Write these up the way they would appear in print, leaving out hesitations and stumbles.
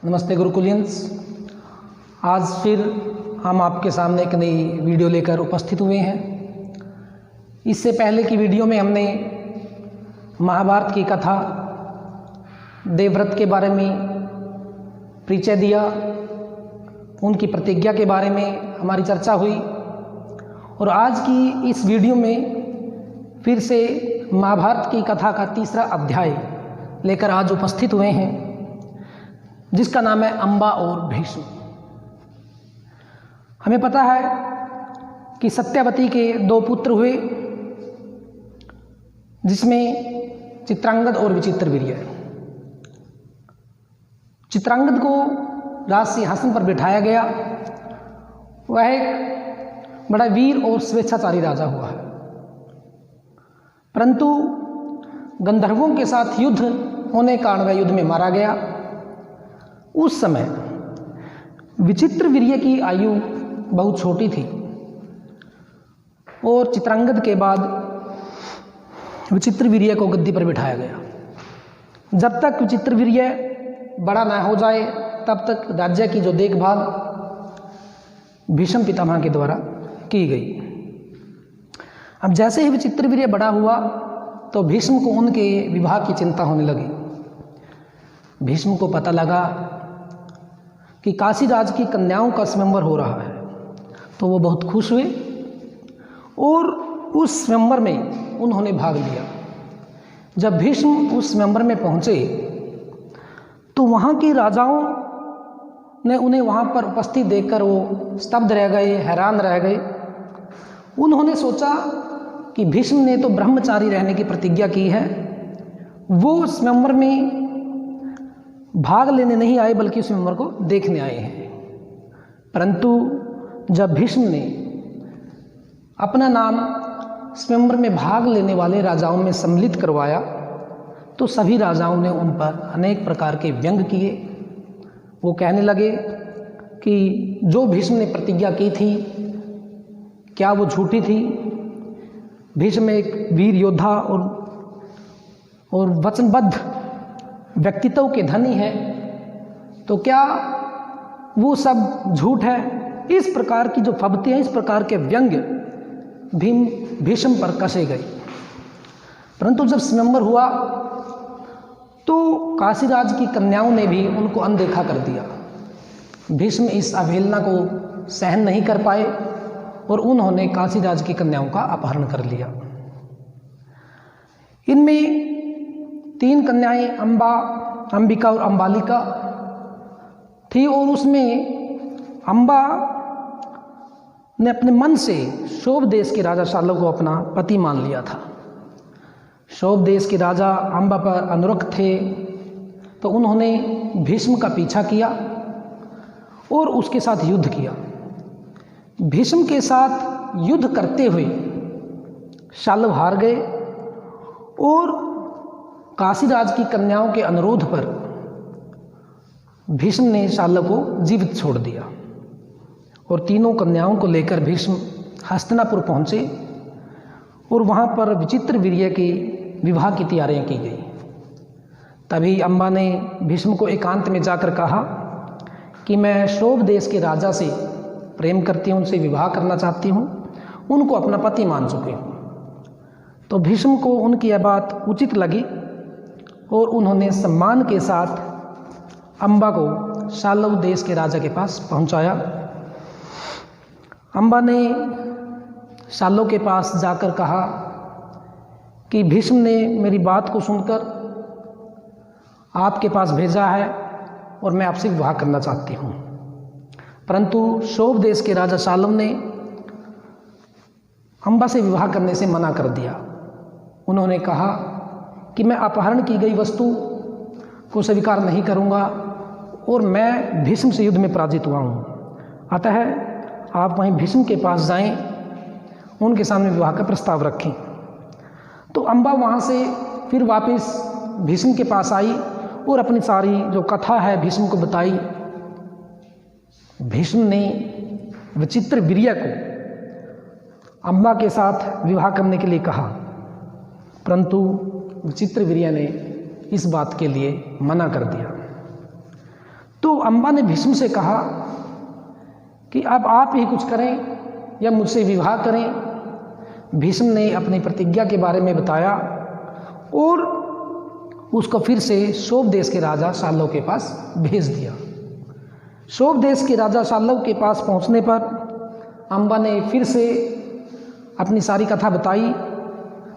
नमस्ते गुरुकुलियंस। आज फिर हम आपके सामने एक नई वीडियो लेकर उपस्थित हुए हैं। इससे पहले की वीडियो में हमने महाभारत की कथा देवव्रत के बारे में परिचय दिया, उनकी प्रतिज्ञा के बारे में हमारी चर्चा हुई और आज की इस वीडियो में फिर से महाभारत की कथा का तीसरा अध्याय लेकर आज उपस्थित हुए हैं, जिसका नाम है अम्बा और भीष्म। हमें पता है कि सत्यवती के दो पुत्र हुए, जिसमें चित्रांगद और विचित्रवीर्य। चित्रांगद को राज सिंहासन पर बिठाया गया। वह एक बड़ा वीर और स्वेच्छाचारी राजा हुआ है, परंतु गंधर्वों के साथ युद्ध होने के कारण वह युद्ध में मारा गया। उस समय विचित्रवीर्य की आयु बहुत छोटी थी और चित्रांगद के बाद विचित्रवीर्य को गद्दी पर बिठाया गया। जब तक विचित्रवीर्य बड़ा न हो जाए तब तक राज्य की जो देखभाल भीष्म पितामह के द्वारा की गई। अब जैसे ही विचित्रवीर्य बड़ा हुआ तो भीष्म को उनके विवाह की चिंता होने लगी। भीष्म को पता लगा कि काशीराज की कन्याओं का स्वयंवर हो रहा है, तो वो बहुत खुश हुए और उस स्वयंवर में उन्होंने भाग लिया। जब भीष्म उस स्वयंवर में पहुंचे तो वहाँ के राजाओं ने उन्हें वहाँ पर उपस्थित देखकर वो स्तब्ध रह गए, हैरान रह गए। उन्होंने सोचा कि भीष्म ने तो ब्रह्मचारी रहने की प्रतिज्ञा की है, वो स्वयंवर में भाग लेने नहीं आए बल्कि उस स्वयंवर को देखने आए हैं। परंतु जब भीष्म ने अपना नाम स्वयंवर में भाग लेने वाले राजाओं में सम्मिलित करवाया तो सभी राजाओं ने उन पर अनेक प्रकार के व्यंग किए। वो कहने लगे कि जो भीष्म ने प्रतिज्ञा की थी क्या वो झूठी थी। भीष्म एक वीर योद्धा और वचनबद्ध व्यक्तित्व के धनी है, तो क्या वो सब झूठ है। इस प्रकार की जो फबतियाँ, इस प्रकार के व्यंग्य भीष्म पर कसे गए। परंतु जब स्वयंवर हुआ तो काशीराज की कन्याओं ने भी उनको अनदेखा कर दिया। भीष्म इस अवहेलना को सहन नहीं कर पाए और उन्होंने काशीराज की कन्याओं का अपहरण कर लिया। इनमें 3 कन्याएं अम्बा, अंबिका और अंबालिका थी और उसमें अम्बा ने अपने मन से शोभ देश के राजा शाल्व को अपना पति मान लिया था। शोभ देश के राजा अम्बा पर अनुरक्त थे, तो उन्होंने भीष्म का पीछा किया और उसके साथ युद्ध किया। भीष्म के साथ युद्ध करते हुए शाल्व हार गए और काशीराज की कन्याओं के अनुरोध पर भीष्म ने शाल्व को जीवित छोड़ दिया और तीनों कन्याओं को लेकर भीष्म हस्तिनापुर पहुँचे और वहाँ पर विचित्रवीर्य के विवाह की तैयारियाँ की गई। तभी अम्बा ने भीष्म को एकांत में जाकर कहा कि मैं शोभ देश के राजा से प्रेम करती हूँ, उनसे विवाह करना चाहती हूँ, उनको अपना पति मान चुकी हूँ। तो भीष्म को उनकी यह बात उचित लगी और उन्होंने सम्मान के साथ अम्बा को शाल्व देश के राजा के पास पहुंचाया। अम्बा ने शाल्व के पास जाकर कहा कि भीष्म ने मेरी बात को सुनकर आपके पास भेजा है और मैं आपसे विवाह करना चाहती हूँ। परंतु शोभ देश के राजा शाल्व ने अम्बा से विवाह करने से मना कर दिया। उन्होंने कहा कि मैं अपहरण की गई वस्तु को स्वीकार नहीं करूंगा और मैं भीष्म से युद्ध में पराजित हुआ हूँ। अतः आप वहीं भीष्म के पास जाएं, उनके सामने विवाह का प्रस्ताव रखें। तो अम्बा वहाँ से फिर वापस भीष्म के पास आई और अपनी सारी जो कथा है भीष्म को बताई। भीष्म ने विचित्रवीर्य को अम्बा के साथ विवाह करने के लिए कहा, परंतु विचित्रवीर्य ने इस बात के लिए मना कर दिया। तो अम्बा ने भीष्म से कहा कि अब आप ही कुछ करें या मुझसे विवाह करें। भीष्म ने अपनी प्रतिज्ञा के बारे में बताया और उसको फिर से शोभ देश के राजा शाल्व के पास भेज दिया। शोभ देश के राजा शाल्व के पास पहुंचने पर अम्बा ने फिर से अपनी सारी कथा बताई,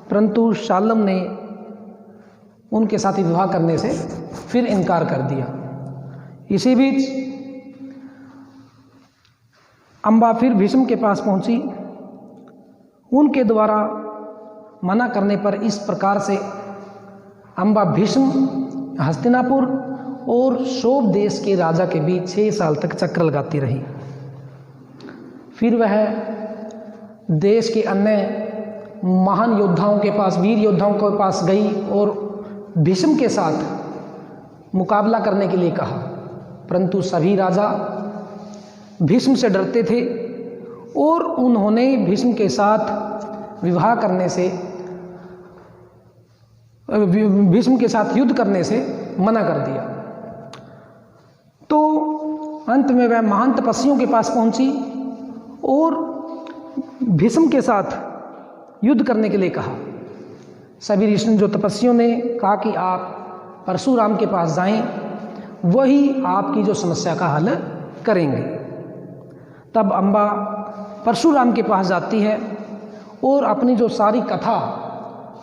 परंतु शाल्व ने उनके साथ विवाह करने से फिर इनकार कर दिया। इसी बीच अम्बा फिर भीष्म के पास पहुंची। उनके द्वारा मना करने पर इस प्रकार से अम्बा भीष्म, हस्तिनापुर और शोभ देश के राजा के बीच 6 साल तक चक्र लगाती रही। फिर वह देश के अन्य महान योद्धाओं के पास, वीर योद्धाओं के पास गई और भीष्म के साथ मुकाबला करने के लिए कहा, परंतु सभी राजा भीष्म से डरते थे और उन्होंने भीष्म के साथ विवाह करने से, भीष्म के साथ युद्ध करने से मना कर दिया। तो अंत में वह महान तपस्वियों के पास पहुंची और भीष्म के साथ युद्ध करने के लिए कहा। सभी ऋषि जो तपस्वियों ने कहा कि आप परशुराम के पास जाएं, वही आपकी जो समस्या का हल करेंगे। तब अम्बा परशुराम के पास जाती है और अपनी जो सारी कथा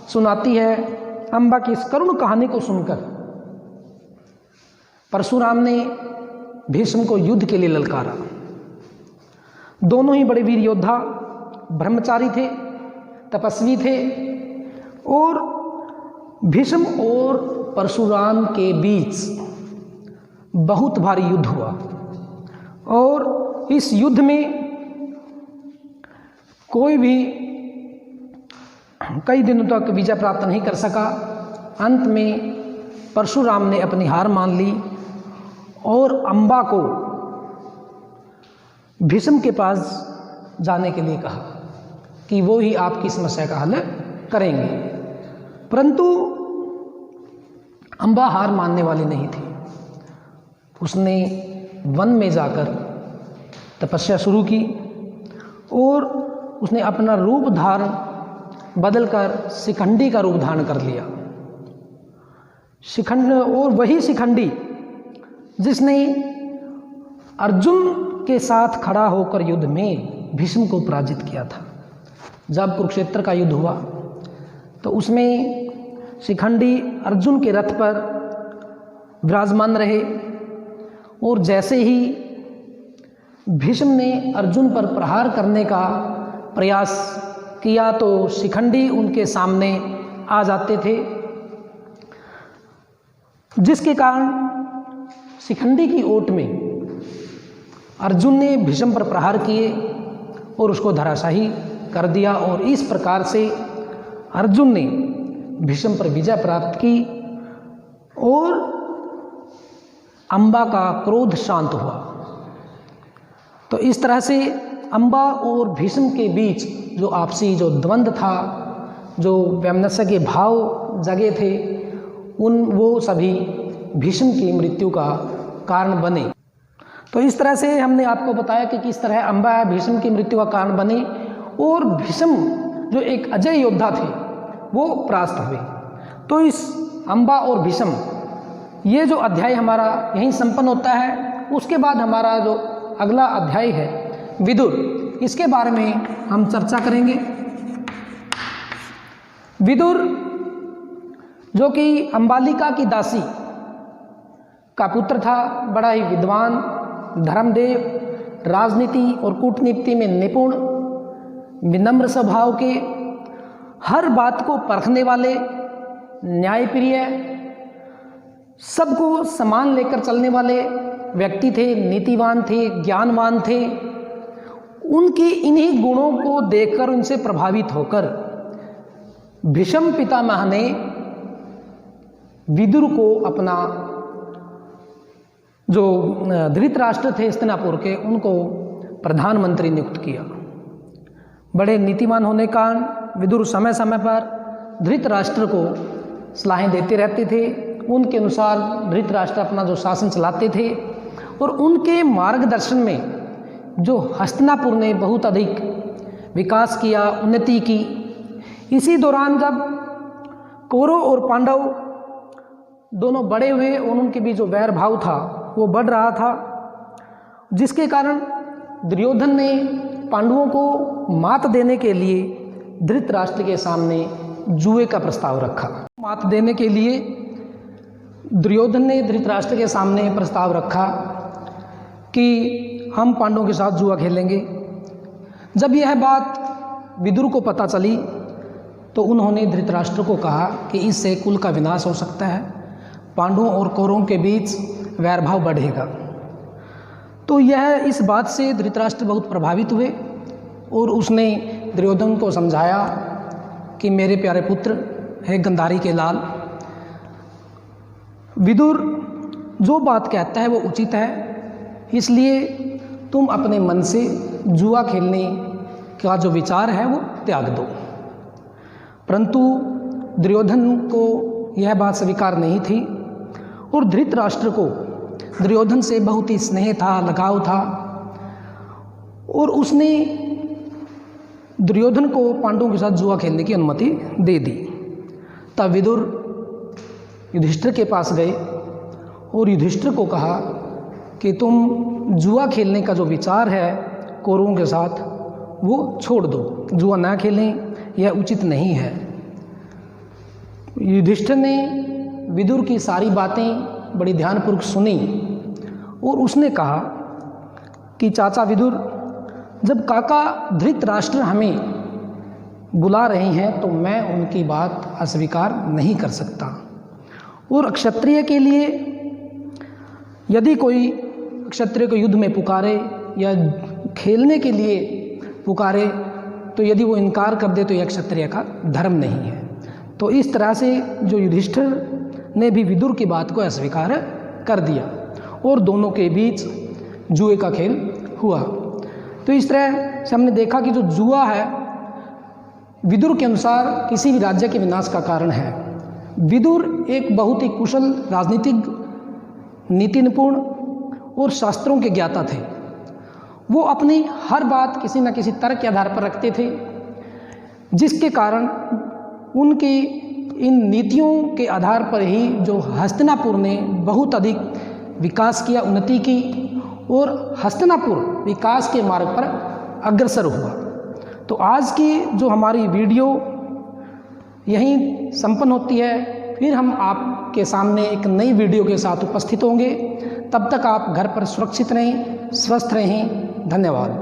सुनाती है। अम्बा की इस करुण कहानी को सुनकर परशुराम ने भीष्म को युद्ध के लिए ललकारा। दोनों ही बड़े वीर योद्धा, ब्रह्मचारी थे, तपस्वी थे और भीष्म और परशुराम के बीच बहुत भारी युद्ध हुआ और इस युद्ध में कोई भी कई दिनों तक विजय प्राप्त नहीं कर सका। अंत में परशुराम ने अपनी हार मान ली और अम्बा को भीष्म के पास जाने के लिए कहा कि वो ही आपकी समस्या का हल करेंगे। परंतु अम्बा हार मानने वाली नहीं थी। उसने वन में जाकर तपस्या शुरू की और उसने अपना रूप धारण बदलकर शिखंडी का रूप धारण कर लिया। शिखंड, और वही शिखंडी जिसने अर्जुन के साथ खड़ा होकर युद्ध में भीष्म को पराजित किया था। जब कुरुक्षेत्र का युद्ध हुआ तो उसमें शिखंडी अर्जुन के रथ पर विराजमान रहे और जैसे ही भीष्म ने अर्जुन पर प्रहार करने का प्रयास किया तो शिखंडी उनके सामने आ जाते थे, जिसके कारण शिखंडी की ओट में अर्जुन ने भीष्म पर प्रहार किए और उसको धराशाही कर दिया और इस प्रकार से अर्जुन ने भीष्म पर विजय प्राप्त की और अम्बा का क्रोध शांत हुआ। तो इस तरह से अम्बा और भीष्म के बीच जो आपसी जो द्वंद्व था, जो वैमनस्य के भाव जगे थे, वो सभी भीष्म की मृत्यु का कारण बने। तो इस तरह से हमने आपको बताया कि किस तरह अम्बा भीष्म की मृत्यु का कारण बने और भीष्म जो एक अजय योद्धा थे वो परास्त हुए। तो इस अम्बा और भीष्म ये जो अध्याय हमारा यहीं संपन्न होता है। उसके बाद हमारा जो अगला अध्याय है विदुर, इसके बारे में हम चर्चा करेंगे। विदुर जो कि अंबालिका की दासी का पुत्र था, बड़ा ही विद्वान, धर्मदेव, राजनीति और कूटनीति में निपुण, विनम्र स्वभाव के, हर बात को परखने वाले, न्यायप्रिय, सबको समान लेकर चलने वाले व्यक्ति थे, नीतिवान थे, ज्ञानवान थे। उनके इन्हीं गुणों को देखकर, उनसे प्रभावित होकर भीष्म पितामह ने विदुर को अपना, जो धृतराष्ट्र थे हस्तिनापुर के, उनको प्रधानमंत्री नियुक्त किया। बड़े नीतिवान होने के कारण विदुर समय समय पर धृतराष्ट्र को सलाहें देते रहते थे। उनके अनुसार धृतराष्ट्र अपना जो शासन चलाते थे और उनके मार्गदर्शन में जो हस्तिनापुर ने बहुत अधिक विकास किया, उन्नति की। इसी दौरान जब कौरव और पांडव दोनों बड़े हुए और उनके बीच जो वैर भाव था वो बढ़ रहा था, जिसके कारण दुर्योधन ने पांडवों को मात देने के लिए धृतराष्ट्र के सामने जुए का प्रस्ताव रखा। मात देने के लिए दुर्योधन ने धृतराष्ट्र के सामने प्रस्ताव रखा कि हम पांडवों के साथ जुआ खेलेंगे। जब यह बात विदुर को पता चली तो उन्होंने धृतराष्ट्र को कहा कि इससे कुल का विनाश हो सकता है, पांडवों और कौरवों के बीच वैरभाव बढ़ेगा। तो यह इस बात से धृतराष्ट्र बहुत प्रभावित हुए और उसने दुर्योधन को समझाया कि मेरे प्यारे पुत्र है गंधारी के लाल, विदुर जो बात कहता है वो उचित है, इसलिए तुम अपने मन से जुआ खेलने का जो विचार है वो त्याग दो। परंतु दुर्योधन को यह बात स्वीकार नहीं थी और धृतराष्ट्र को दुर्योधन से बहुत ही स्नेह था, लगाव था और उसने दुर्योधन को पांडवों के साथ जुआ खेलने की अनुमति दे दी। तब विदुर युधिष्ठिर के पास गए और युधिष्ठिर को कहा कि तुम जुआ खेलने का जो विचार है कौरवों के साथ वो छोड़ दो, जुआ ना खेलें, यह उचित नहीं है। युधिष्ठिर ने विदुर की सारी बातें बड़ी ध्यानपूर्वक सुनी और उसने कहा कि चाचा विदुर, जब काका धृतराष्ट्र हमें बुला रहे हैं तो मैं उनकी बात अस्वीकार नहीं कर सकता। और क्षत्रिय के लिए यदि कोई क्षत्रिय को युद्ध में पुकारे या खेलने के लिए पुकारे तो यदि वो इनकार कर दे तो यह क्षत्रिय का धर्म नहीं है। तो इस तरह से जो युधिष्ठिर ने भी विदुर की बात को अस्वीकार कर दिया और दोनों के बीच जुए का खेल हुआ। तो इस तरह से हमने देखा कि जो जुआ है विदुर के अनुसार किसी भी राज्य के विनाश का कारण है। विदुर एक बहुत ही कुशल राजनीतिक नीति निपुण और शास्त्रों के ज्ञाता थे। वो अपनी हर बात किसी न किसी तर्क के आधार पर रखते थे, जिसके कारण उनकी इन नीतियों के आधार पर ही जो हस्तिनापुर ने बहुत अधिक विकास किया, उन्नति की और हस्तिनापुर विकास के मार्ग पर अग्रसर हुआ। तो आज की जो हमारी वीडियो यहीं संपन्न होती है, फिर हम आपके सामने एक नई वीडियो के साथ उपस्थित होंगे। तब तक आप घर पर सुरक्षित रहें, स्वस्थ रहें। धन्यवाद।